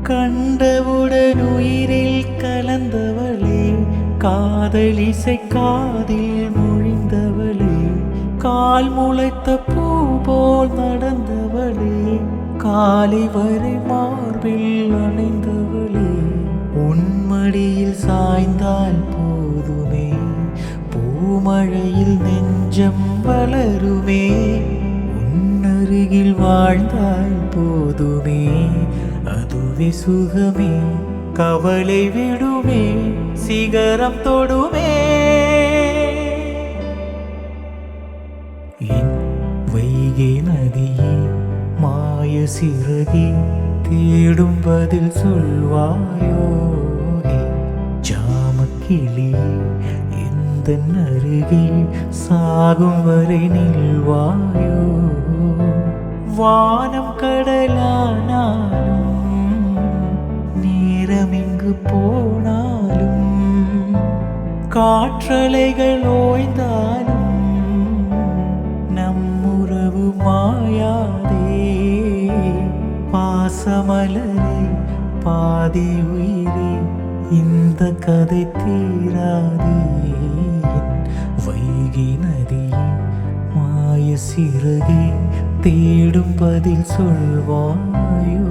கண்டவுடன் உயிரில் கலந்தவளே, காதலிசை காதில் மொழிந்தவளே, கால் முளைத்த பூ போல் நடந்தவளே, காலை வரை மார்பில் அணைந்தவளே, உன்மடியில் சாய்ந்தால் போதுமே, பூமழையில் நெஞ்சம் வளருமே, உன்னருகில் வாழ்ந்தால் போதுமே, அதுவே சுகமே, கவலை விடுமே, சிகரம் தொடுமே. என் வைகை நதியே, மாய சிறகே, தேடும் பதில் சொல்வாயோ, ஜாமக்கிளி எந்த அருகே சாகும் வரை நில்வாயோ, வானம் கடலானாலும் நேரமிங்கு போனாலும், காற்றலைகள் ஓய்ந்தாலும் நம்முறவு மாயாதே, பாசமலரே பாதி உயிரே, இந்த கதை தீராதே, வைகை நதியே, மாய சிறகே, தேடும் பதில் சொல்வாயோ.